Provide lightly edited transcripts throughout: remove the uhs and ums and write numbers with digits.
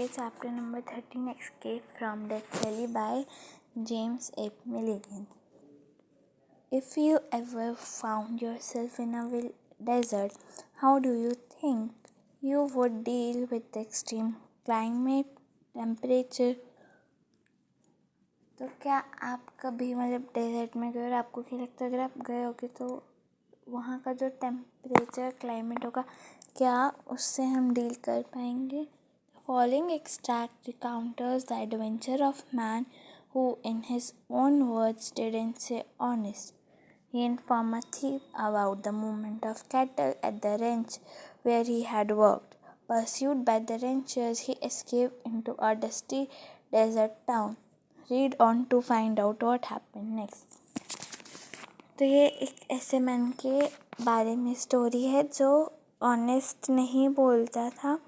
today chapter number 13, Escape from Death Valley by James A. Milligan. If you ever found yourself in a desert, how do you think you would deal with the extreme climate, temperature? तो क्या आप कभी desert में गए और आपको क्या लगता है अगर आप गए होगे तो वहाँ का जो टेम्परेचर क्लाइमेट होगा क्या उससे हम डील कर पाएंगे? Following extract recounts the adventure of man who, in his own words, didn't say honest. He informed a thief about the movement of cattle at the ranch where he had worked. Pursued by the ranchers, he escaped into a dusty desert town. Read on to find out what happened next. तो ये एक ऐसे man के बारे में story है जो honest नहीं बोलता था,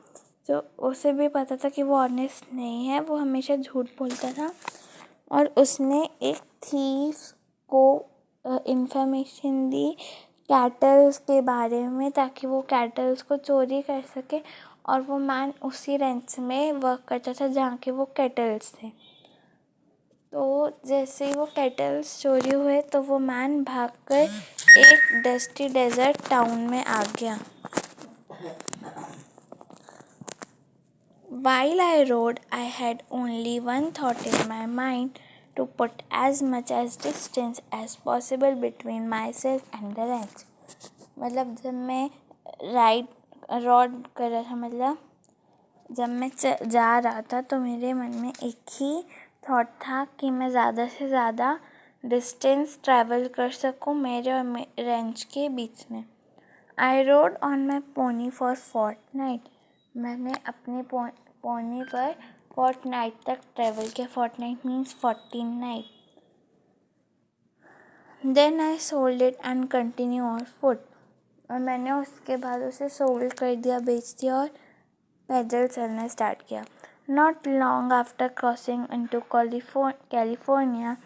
जो उसे भी पता था कि वो ऑनेस्ट नहीं है, वो हमेशा झूठ बोलता था और उसने एक थीफ को इंफॉर्मेशन दी कैटल्स के बारे में ताकि वो कैटल्स को चोरी कर सके और वो मैन उसी रेंच में वर्क करता था जहाँ के वो कैटल्स थे। तो जैसे ही वो कैटल्स चोरी हुए तो वो मैन भागकर एक डस्टी डेजर्ट टाउन में आ गया। While I rode, I had only one thought in my mind, to put as much as distance as possible between myself and the ranch. मतलब जब मैं रॉड कर रहा था, जब मैं जा रहा था तो मेरे मन में एक ही थॉट था कि मैं ज़्यादा से ज़्यादा डिस्टेंस ट्रैवल कर सकूं मेरे और रेंच के बीच में। I rode on my pony for fortnight. मैंने अपने पोनी पर फोर्टनाइट तक ट्रैवल किया। Fortnight means 14 night. Then I sold it and continue on foot. और मैंने उसके बाद उसे सोल्ड कर दिया, बेच दिया और पैदल चलना स्टार्ट किया। Not long after crossing into California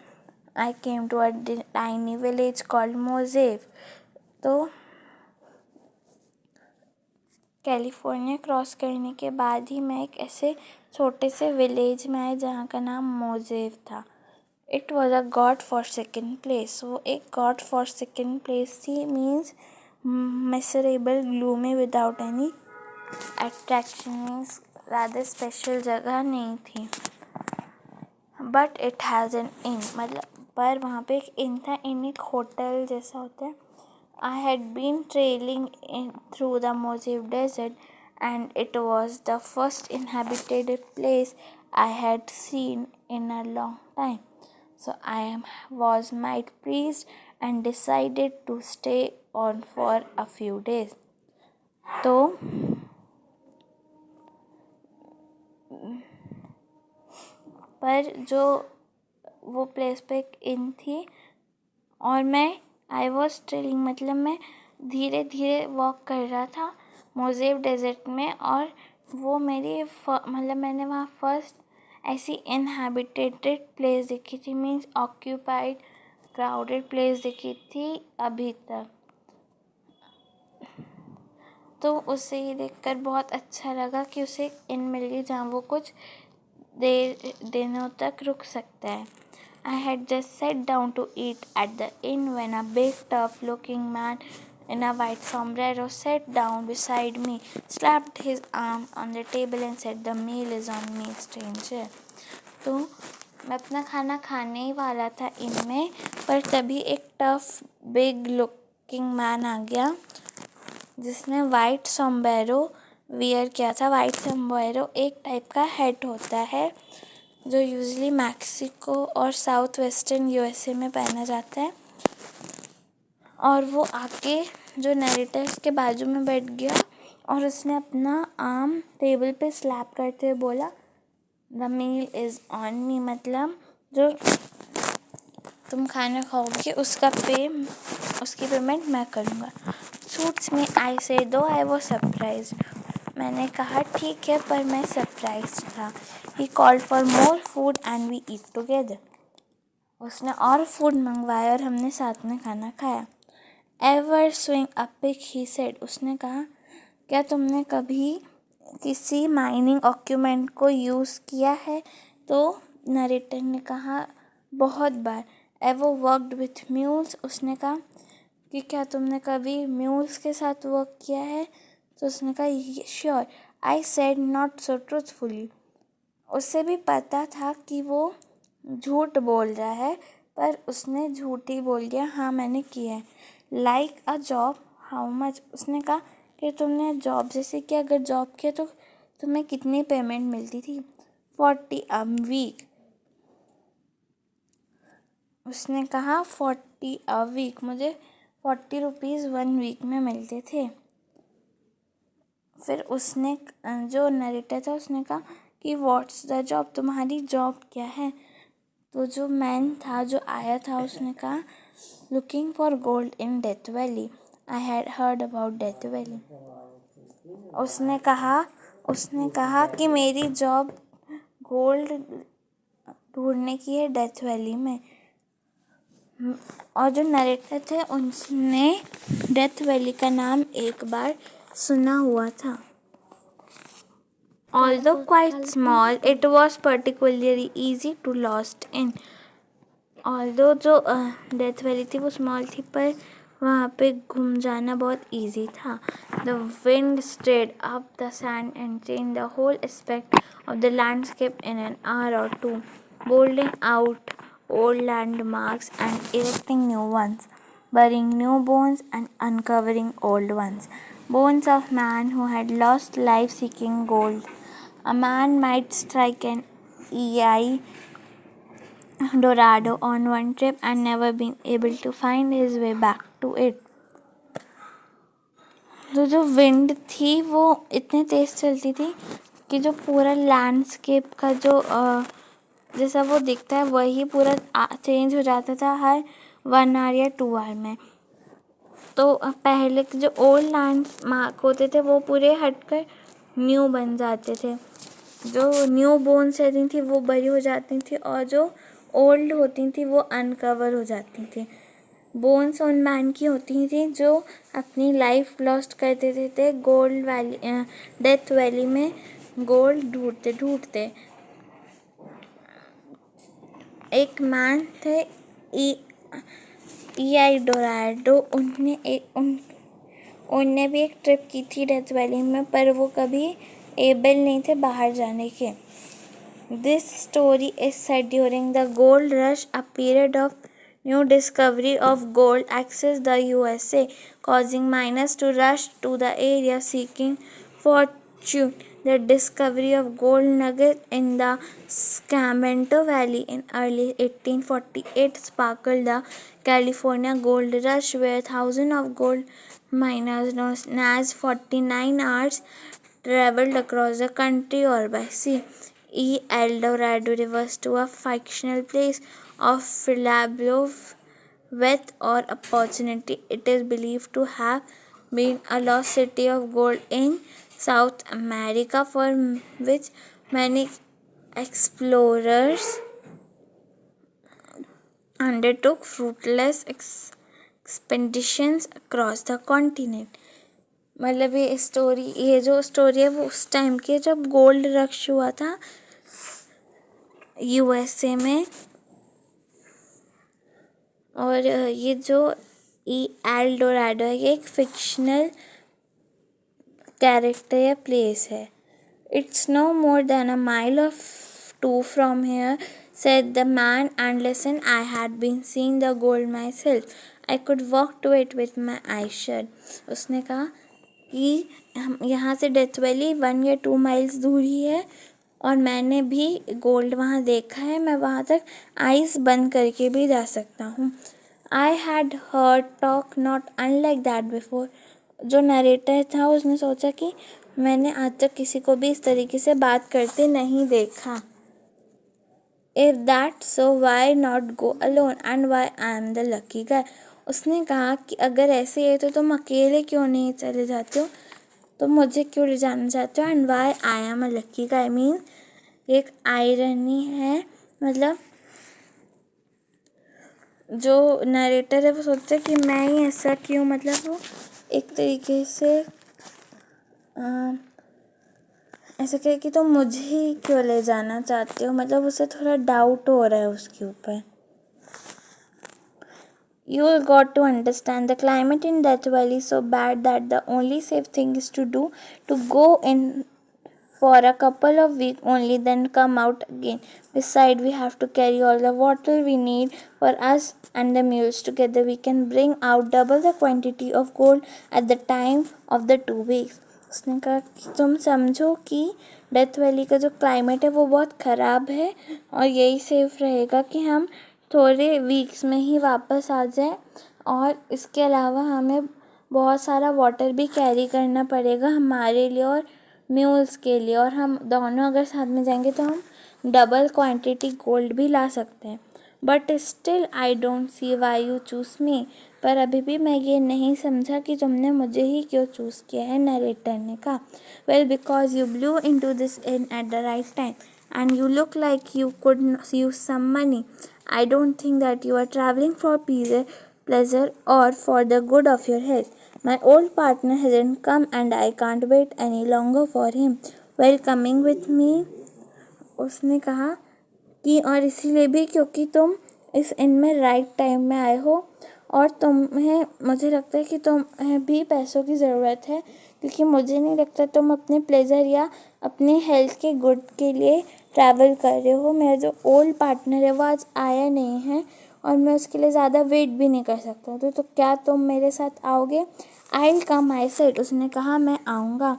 I came to a tiny village called Mojave. तो कैलिफोर्निया क्रॉस करने के बाद ही मैं एक ऐसे छोटे से विलेज में आई जहाँ का नाम मोजेव था। It was a God forsaken place. वो एक गॉड फॉरसेकन प्लेस थी, means miserable, gloomy, without any attraction, means ज़्यादा स्पेशल जगह नहीं थी। बट इट हैज़ एन इन, मतलब पर वहाँ पे एक इन था। इन एक होटल जैसा होता है। I had been trailing through the Mojave Desert, and it was the first inhabited place I had seen in a long time. So I was mighty pleased and decided to stay on for a few days. तो पर जो वो place पे एक इन थी और I was trailing, मतलब मैं धीरे धीरे वॉक कर रहा था मोजेव डेजर्ट में। और वो मेरी मतलब मैंने वहाँ फर्स्ट ऐसी इनहैबिटेटेड प्लेस देखी थी, मीन्स ऑक्यूपाइड क्राउडेड प्लेस देखी थी अभी तक। तो उसे ये देखकर बहुत अच्छा लगा कि उसे इन मिल गई जहाँ वो कुछ देर दिनों तक रुक सकता है। I had just sat down to eat at the inn when a big, tough-looking man in a white sombrero sat down beside me, slapped his arm on the table and said, "The meal is on me, stranger." तो मैं अपना खाना खाने ही वाला था इन में, पर तभी एक टफ, बिग लुकिंग मैन आ गया जिसने वाइट सोम्ब्रेरो वियर किया था। वाइट सोम्ब्रेरो एक टाइप का हेड होता है जो यूजुअली मैक्सिको और साउथ वेस्टर्न यूएसए में पहना जाता है। और वो आके जो नैरेटर के बाजू में बैठ गया और उसने अपना आर्म टेबल पे स्लैप करते हुए बोला, "the meal is on me", मतलब जो तुम खाना खाओगे उसकी पेमेंट मैं करूँगा। सूट्स मी, आई से, दो आई वॉज सरप्राइज। मैंने कहा ठीक है, पर मैं सरप्राइज था। He called for more food and we eat together. उसने और फूड मंगवाया और हमने साथ में खाना खाया। Ever swing a pig, he said. उसने कहा, क्या तुमने कभी किसी माइनिंग ऑक्यूमेंट को यूज़ किया है? तो नरेटर ने कहा बहुत बार। एवो वर्कड विथ म्यूल्स? उसने कहा कि क्या तुमने कभी म्यूल्स के साथ वर्क किया है? तो उसने कहा sure. I said not so truthfully. उसे भी पता था कि वो झूठ बोल रहा है, पर उसने झूठ ही बोल दिया, हाँ मैंने किया है। Like a job? How much? उसने कहा कि तुमने जॉब जैसे कि अगर जॉब किया तो तुम्हें कितनी पेमेंट मिलती थी? 40 अ वीक। उसने कहा 40 अ वीक, मुझे 40 रुपीज़ 1 वीक में मिलते थे। फिर उसने जो नरेटर था उसने कहा कि व्हाट्स द जॉब? तुम्हारी जॉब क्या है? तो जो मैन था जो आया था उसने कहा looking for gold in death valley. I had heard about death valley. उसने कहा कि मेरी जॉब गोल्ड ढूंढने की है डेथ वैली में। और जो नरेटर थे उनने डेथ वैली का नाम एक बार सुना हुआ था। Although quite small, it was particularly easy to lost in. Although जो डेथ वैली थी वो स्मॉल थी, पर वहाँ पे घूम जाना बहुत easy था. The wind stirred up the sand and changed the whole aspect of the landscape in an hour or two, bolding out old landmarks and erecting new ones, burying new bones and uncovering old ones, bones of man who had lost life seeking gold. A man might strike an El Dorado on one trip and never been able to find his way back to it. तो जो wind थी वो इतनी तेज़ चलती थी कि जो पूरा लैंडस्केप का जो जैसा वो दिखता है वही पूरा चेंज हो जाता था हर 1 आवर या 2 आवर में। तो पहले के जो ओल्ड लैंडमार्क होते थे वो पूरे हटकर न्यू बन जाते थे। जो न्यू बोन्स रहती थी वो बड़ी हो जाती थी और जो ओल्ड होती थी वो अनकवर हो जाती थी। बोन्स उन मैन की होती थी जो अपनी लाइफ लॉस्ट कर देते थे गोल्ड वैली डेथ वैली में गोल्ड ढूंढते ढूंढते। एक मैन थे El Dorado। उनने भी एक ट्रिप की थी डेथ वैली में, पर वो कभी एबल नहीं थे बाहर जाने के। This story is set during the gold rush, a period of new discovery of gold accessed the USA, causing miners to rush to the area seeking fortune. The discovery of gold nuggets in the Sacramento Valley in early 1848 sparkled the California Gold Rush, where thousands of gold miners, known as 49 hours, traveled across the country or by sea. El Dorado refers to a fictional place of reliable wealth or opportunity. It is believed to have been a lost city of gold in South America, for which many explorers undertook fruitless expeditions across the continent. मतलब ये जो story है वो उस time की है जब gold rush हुआ था यूएसए में। और ये जो एल डोराडो है ये एक फिक्शनल कैरेक्टर या प्लेस है। It's no more than a mile of 2 from here, said the man, and listen, I had been seeing the gold myself. I could walk to it with my eyes shut. उसने कहा कि हम यहाँ से death valley 1 या 2 miles दूर ही है और मैंने भी गोल्ड वहाँ देखा है, मैं वहाँ तक आइज़ बंद करके भी जा सकता हूँ। I had heard talk not unlike that before. जो नरेटर था उसने सोचा कि मैंने आज तक किसी को भी इस तरीके से बात करते नहीं देखा। If that so why not go alone and why I am the lucky guy. उसने कहा कि अगर ऐसे है तो तुम अकेले क्यों नहीं चले जाते हो, तो मुझे क्यों ले जाना चाहते हो, and why I am a lucky guy mean एक आयरनी है। मतलब जो नरेटर है वो सोचता है कि मैं ही ऐसा क्यों, मतलब वो एक तरीके से ऐसे कहे कि तुम मुझे ही क्यों ले जाना चाहते हो, मतलब उसे थोड़ा डाउट हो रहा है उसके ऊपर। You got to understand the climate in Death Valley is so bad that the only safe thing is to go in for a couple of weeks only, then come out again. Besides, we have to carry all the water we need for us and the mules. Together we can bring out double the quantity of gold at the time of the 2 weeks. उसने कहा कि तुम समझो कि death valley का जो climate है वो बहुत ख़राब है और यही सेफ रहेगा कि हम थोड़े वीक्स में ही वापस आ जाए, और इसके अलावा हमें बहुत सारा वाटर भी कैरी करना पड़ेगा हमारे लिए और म्यूल्स के लिए, और हम दोनों अगर साथ में जाएंगे तो हम डबल क्वांटिटी गोल्ड भी ला सकते हैं। But still I don't see why you choose me, पर अभी भी मैं ये नहीं समझा कि तुमने मुझे ही क्यों चूज़ किया है, नरेटर ने कहा। Well because you blew into this inn at the right time and you look like you could use some money. I don't think that you are traveling for pleasure or for the good of your health. My old partner hasn't come and I can't wait any longer for him. Well, coming with me, उसने कहा कि और इसीलिए भी क्योंकि तुम इस इन में राइट टाइम में आए हो, और तुम्हें मुझे लगता है कि तुम्हें भी पैसों की ज़रूरत है, क्योंकि मुझे नहीं लगता तुम अपने प्लेजर या अपनी हेल्थ के गुड के लिए ट्रैवल कर रहे हो। मेरा जो ओल्ड पार्टनर है वो आज आया नहीं है और मैं उसके लिए ज़्यादा वेट भी नहीं कर सकता, तो क्या तुम मेरे साथ आओगे? I will come, I said, उसने कहा मैं आऊँगा।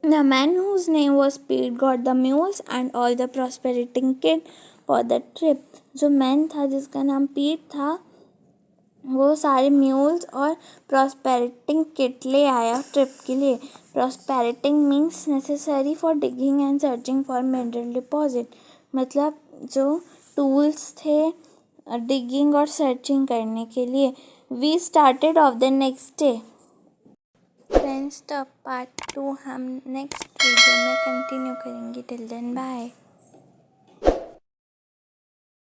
The man whose name was Pete got the mules and all the prosperating kit for the trip. जो मैन था जिसका नाम पीट था वो सारे म्यूल्स और प्रॉस्पेरिटिंग किट ले आया ट्रिप के लिए। Prospecting means necessary for digging and searching for mineral deposit, मतलब जो टूल्स थे डिगिंग और सर्चिंग करने के लिए। We started off the next day. Friends, तो पार्ट 2 हम नेक्स्ट वीडियो में कंटिन्यू करेंगे। Till then bye.